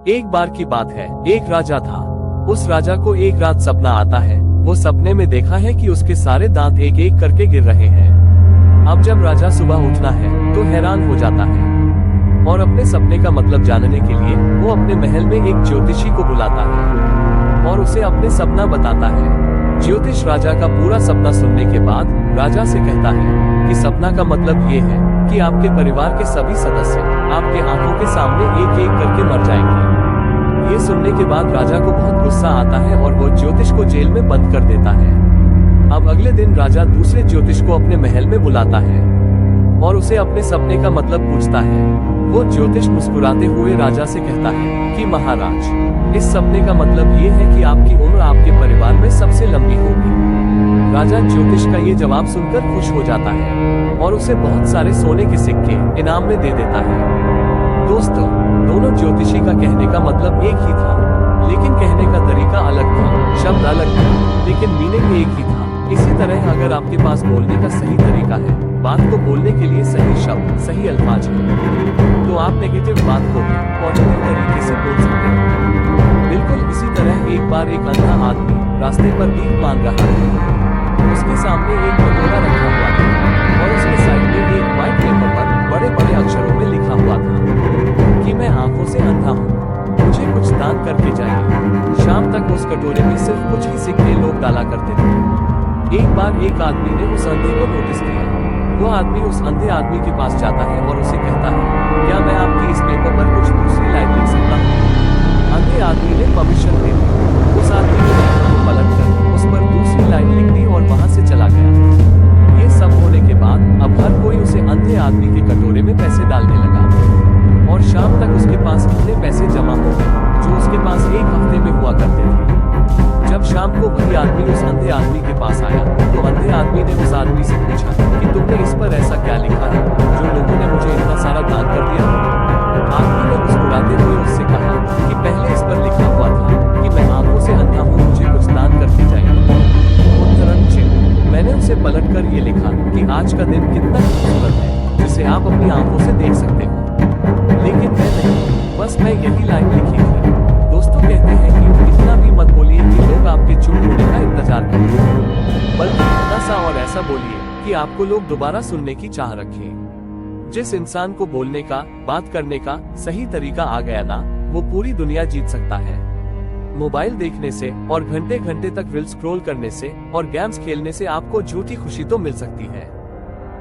एक बार की बात है, एक राजा था। उस राजा को एक रात सपना आता है। वो सपने में देखा है कि उसके सारे दांत एक एक करके गिर रहे हैं। अब जब राजा सुबह उठना है तो हैरान हो जाता है और अपने सपने का मतलब जानने के लिए वो अपने महल में एक ज्योतिषी को बुलाता है और उसे अपने सपना बताता है। ज्योतिष राजा का पूरा सपना सुनने के बाद राजा से कहता है कि सपना का मतलब ये है कि आपके परिवार के सभी सदस्य आपके आंखों के सामने एक एक करके मर जाएंगे। ये सुनने के बाद राजा को बहुत गुस्सा आता है और वो ज्योतिष को जेल में बंद कर देता है। अब अगले दिन राजा दूसरे ज्योतिष को अपने महल में बुलाता है और उसे अपने सपने का मतलब पूछता है। वो ज्योतिष मुस्कुराते हुए राजा से कहता है कि महाराज, इस सपने का मतलब ये है कि आपकी उम्र आपके परिवार में सबसे लंबी होगी। राजा ज्योतिष का ये जवाब सुनकर खुश हो जाता है और उसे बहुत सारे सोने के सिक्के इनाम में दे देता है। दोस्तों, दोनों ज्योतिषी का कहने का मतलब एक ही था, लेकिन कहने का तरीका अलग था, शब्द अलग थे, लेकिन मीनिंग एक ही था। इसी तरह अगर आपके पास बोलने का सही तरीका है, बात को बोलने के लिए सही शब्द, सही अल्फाज है, तो आप नेगेटिव बात को भी पॉजिटिव तरीके से बोल सकते हैं। बिल्कुल इसी तरह एक बार एक अंधा आदमी रास्ते पर भीख मांग रहा था। उसके सामने एक कटोरा रखा हुआ था और उसके साइड में एक व्हाइट पेपर पर बड़े बड़े अक्षरों में लिखा हुआ था कि मैं आंखों से अंधा हूँ, मुझे कुछ दान करके जाइए। शाम तक उस कटोरे में सिर्फ कुछ ही सिक्के लोग डाला करते थे। एक बार एक आदमी ने उस अंधे को नोटिस किया। वो आदमी उस अंधे आदमी के पास जाता है और उसे कहता है, क्या मैं आपकी इस पेपर पर कुछ दूसरी लाइन लिख सकता हूँ? अंधे आदमी ने परमिशन दे दी। उस आदमी ने पेपर को पलटकर उस पर दूसरी लाइन लिख दी और वहां से चला गया। ये सब होने के बाद अब हर कोई उसे अंधे आदमी के कटोरे में पैसे डालने लगा और शाम तक उसके पास इतने पैसे जमा हो गए जो उसके पास एक हफ्ते में हुआ करते थे। जब शाम को वही आदमी उस अंधे आदमी के पास आया तो अंधे आदमी ने उस आदमी से पूछा कि तुमने इस पर ऐसा क्या लिखा है जो लोगों ने मुझे इतना सारा दान कर दिया? आदमी ने मुस्कुराते हुए उससे कहा कि पहले इस पर लिखा हुआ था कि मैं आंखों से अंधा हूँ, मुझे कुछ दान करके जाइए। उत्तरण चिन्ह। मैंने उसे पलट कर ये लिखा कि आज का दिन कितना खूबसूरत है जिसे आप अपनी आंखों से देख सकते हो, लेकिन मैं नहीं, बस मैं यही लाइन लिखी थी। दोस्तों कहते हैं कि इतना भी मत बोलिए कि लोग आपके चुप होने का इंतजार करें, बल्कि इतना सा और ऐसा बोलिए कि आपको लोग दोबारा सुनने की चाह रखें। जिस इंसान को बोलने का, बात करने का सही तरीका आ गया ना, वो पूरी दुनिया जीत सकता है। मोबाइल देखने से और घंटे घंटे तक रील स्क्रॉल करने से और गेम्स खेलने से आपको झूठी खुशी तो मिल सकती है,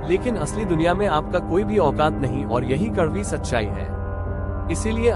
लेकिन असली दुनिया में आपका कोई भी औकात नहीं और यही कड़वी सच्चाई है। इसीलिए